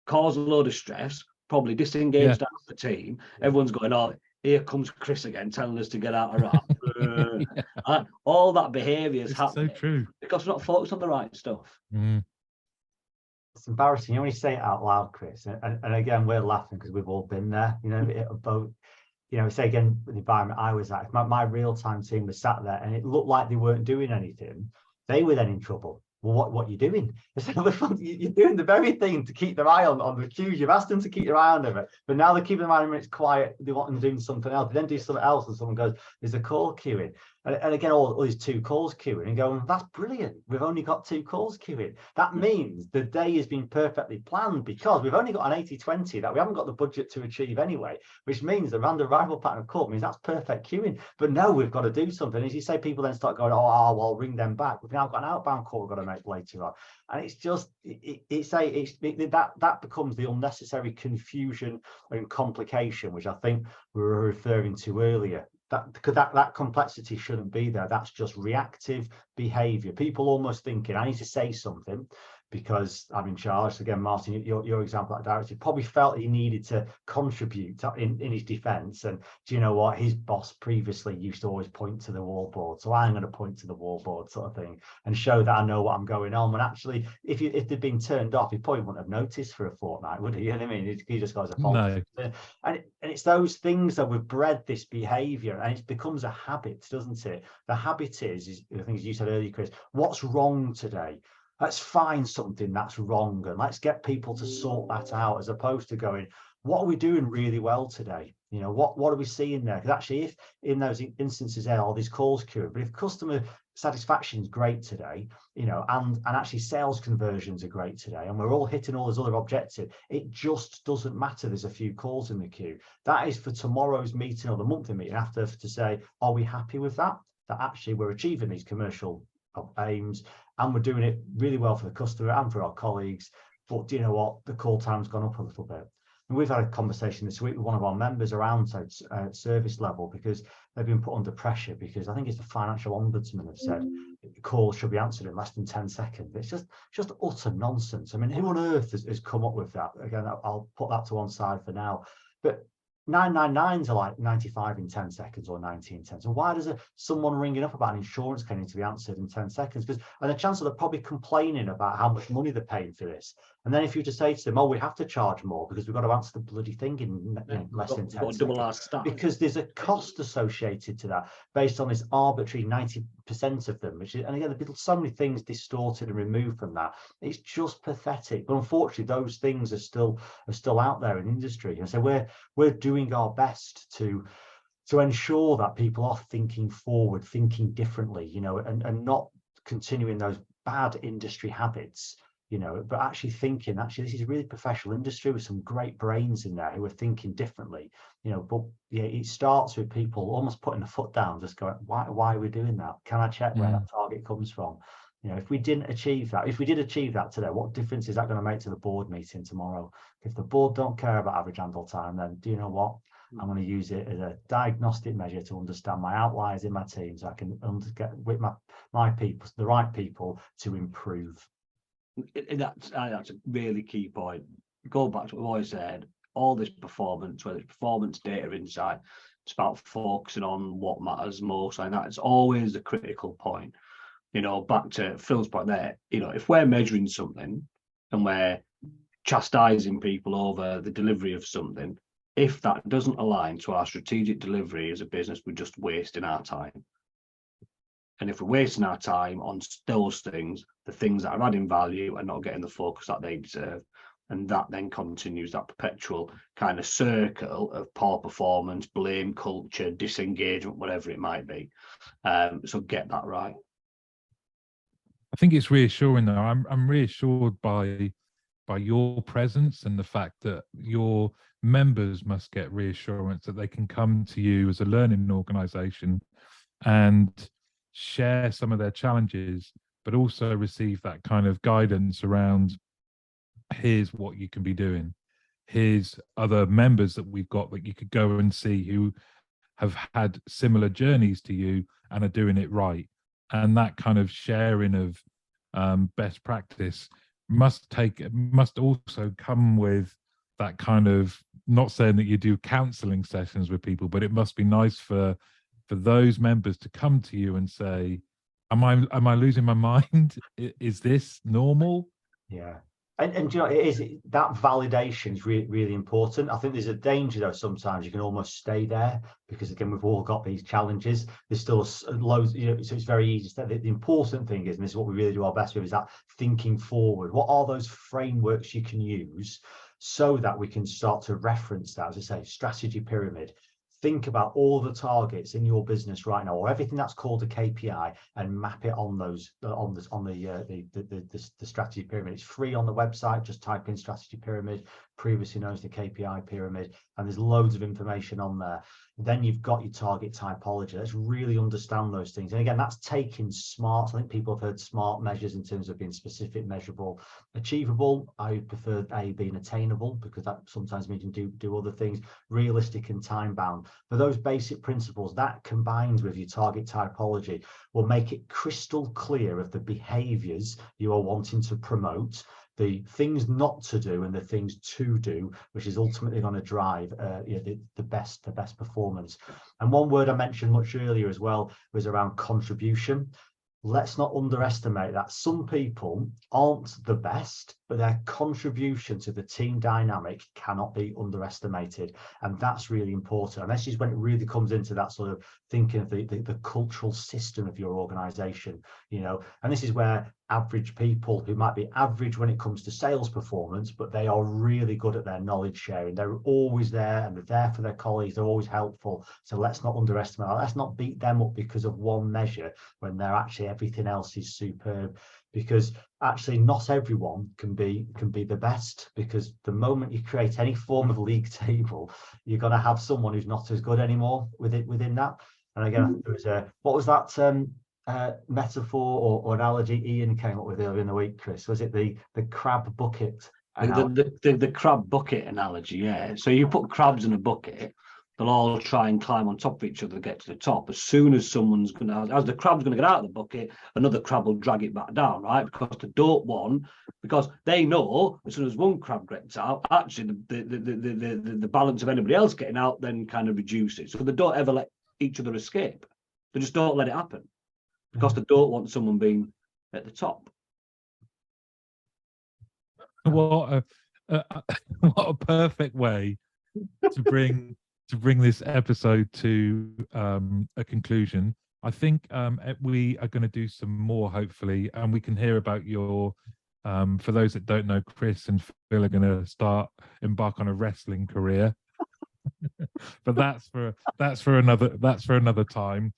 cause a load of stress, probably disengaged out of the team. Everyone's going, oh, here comes Chris again telling us to get out of wrap. All that behaviour is happening. So true. Because we're not focused on the right stuff. It's embarrassing. You know, when you say it out loud, Chris, and again, we're laughing because we've all been there, you know, both, you know, say again, the environment I was at, if my real-time team was sat there and it looked like they weren't doing anything, they were then in trouble. Well, what are you doing? You're doing the very thing to keep their eye on the cues. You've asked them to keep their eye on them, but now they're keeping their eye on it, it's quiet. They want them doing something else. They then do something else, and someone goes, "There's a call queuing," and again, all these 2 calls queuing, and going, "That's brilliant. We've only got 2 calls queuing." That means the day has been perfectly planned because we've only got an 80-20 that we haven't got the budget to achieve anyway, which means the random arrival pattern of call means that's perfect queuing. But no, we've got to do something. As you say, people then start going, "Oh, I'll ring them back." We've now got an outbound call we've got to make later on. And it's just that becomes the unnecessary confusion and complication, which I think we were referring to earlier. That complexity shouldn't be there. That's just reactive behavior. People almost thinking, I need to say something because I'm in charge. Again, Martin, your example, that director probably felt he needed to contribute in his defense. And do you know what? His boss previously used to always point to the wallboard. So I'm going to point to the wallboard sort of thing and show that I know what I'm going on. And actually, if they'd been turned off, he probably wouldn't have noticed for a fortnight, would he? You know what I mean? He just goes, no. And it's those things that we've bred this behavior, and it becomes a habit, doesn't it? The habit is I think, as you said earlier, Chris, what's wrong today? Let's find something that's wrong and let's get people to sort that out, as opposed to going, what are we doing really well today? You know, what are we seeing there? Because actually, if in those instances there are these calls queuing, but if customer satisfaction is great today, you know, and actually sales conversions are great today, and we're all hitting all those other objectives, it just doesn't matter. There's a few calls in the queue. That is for tomorrow's meeting or the monthly meeting after, to say, are we happy with that? That actually we're achieving these commercial aims and we're doing it really well for the customer and for our colleagues. But do you know what? The call time's gone up a little bit. And we've had a conversation this week with one of our members around service level, because they've been put under pressure, because I think it's the financial ombudsman have said calls should be answered in less than 10 seconds. It's just utter nonsense. I mean, who on earth has come up with that? Again, I'll put that to one side for now. But 999s are like 95 in 10 seconds or 90 in 10. So why does someone ringing up about an insurance claim need to be answered in 10 seconds? And the chances they're probably complaining about how much money they're paying for this. And then if you just say to them, oh, we have to charge more because we've got to answer the bloody thing in less than 10 seconds. Double our staff. Because there's a cost associated to that based on this arbitrary 90% of them, and again, there's so many things distorted and removed from that. It's just pathetic. But unfortunately, those things are still out there in industry. And so we're doing our best to ensure that people are thinking forward, thinking differently, you know, and not continuing those bad industry habits, you know, but actually thinking, this is a really professional industry with some great brains in there who are thinking differently, you know. But yeah, it starts with people almost putting a foot down, just going, why are we doing that? Can I check where that target comes from? You know, if we did achieve that today, what difference is that going to make to the board meeting tomorrow? If the board don't care about average handle time, then do you know what? I'm going to use it as a diagnostic measure to understand my outliers in my team, so I can get with my people, the right people, to improve. That's a really key point. Go back to what I always said, all this performance, whether it's performance, data, insight, it's about focusing on what matters most, and that's always the critical point. You know, back to Phil's point there, you know, if we're measuring something and we're chastising people over the delivery of something, if that doesn't align to our strategic delivery as a business, we're just wasting our time. And if we're wasting our time on those things, the things that are adding value are not getting the focus that they deserve. And that then continues that perpetual kind of circle of poor performance, blame culture, disengagement, whatever it might be. So get that right. I think it's reassuring though. I'm reassured by your presence and the fact that your members must get reassurance that they can come to you as a learning organization and share some of their challenges, but also receive that kind of guidance around, here's what you can be doing. Here's other members that we've got that you could go and see who have had similar journeys to you and are doing it right. And that kind of sharing of best practice must also come with that kind of, not saying that you do counseling sessions with people, but it must be nice for those members to come to you and say, am I losing my mind? Is this normal? Yeah. And you know, it is, that validation is really, really important. I think there's a danger though, sometimes you can almost stay there, because again, we've all got these challenges. There's still loads, you know, so it's very easy. The important thing is, and this is what we really do our best with, is that thinking forward. What are those frameworks you can use so that we can start to reference that? As I say, strategy pyramid. Think about all the targets in your business right now, or everything that's called a KPI, and map it on those on the strategy pyramid. It's free on the website. Just type in strategy pyramid, previously known as the KPI pyramid, and there's loads of information on there. Then you've got your target typology. Let's really understand those things. And again, that's taking SMART. I think people have heard SMART measures in terms of being specific, measurable, achievable. I prefer A being attainable, because that sometimes means you can do other things, realistic and time bound. For those basic principles, that combined with your target typology will make it crystal clear of the behaviors you are wanting to promote, the things not to do and the things to do, which is ultimately going to drive the best performance. And one word I mentioned much earlier as well was around contribution. Let's not underestimate that. Some people aren't the best, but their contribution to the team dynamic cannot be underestimated. And that's really important. And this is when it really comes into that sort of thinking of the cultural system of your organization, you know. And this is where average people who might be average when it comes to sales performance, but they are really good at their knowledge sharing. They're always there, and they're there for their colleagues. They're always helpful. So let's not underestimate that. Let's not beat them up because of one measure when they're actually, everything else is superb. Because actually not everyone can be the best, because the moment you create any form of league table, you're going to have someone who's not as good anymore within that. And again, I think there was what was that metaphor or analogy Ian came up with earlier in the week, Chris? Was it the crab bucket? The crab bucket analogy, yeah. So you put crabs in a bucket, they'll all try and climb on top of each other to get to the top. As soon as someone's going to, as the crab's going to get out of the bucket, another crab will drag it back down, right? Because they don't want, because they know as soon as one crab gets out, actually the balance of anybody else getting out then kind of reduces. So they don't ever let each other escape. They just don't let it happen, because they don't want someone being at the top. What a perfect way to bring this episode to a conclusion. I think we are going to do some more, hopefully, and we can hear about your for those that don't know, Chris and Phil are going to embark on a wrestling career. But that's for another time.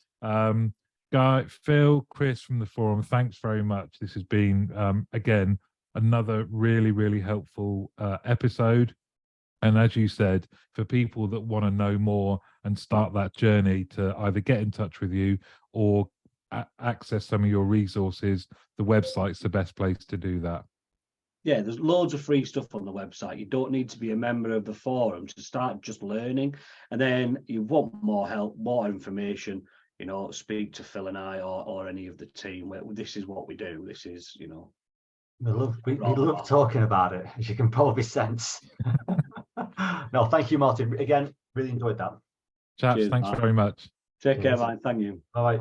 Guy, Phil, Chris from the forum, thanks very much. This has been again another really, really helpful episode. And as you said, for people that want to know more and start that journey to either get in touch with you or access some of your resources, the website's the best place to do that. Yeah, there's loads of free stuff on the website. You don't need to be a member of the forum to start just learning. And then you want more help, more information, you know, speak to Phil and I or any of the team. This is what we do. This is, you know. We love talking about it, as you can probably sense. No, thank you, Martin. Again, really enjoyed that. Chaps, Cheers, thanks man. very much. Take care, man. Thank you. Bye.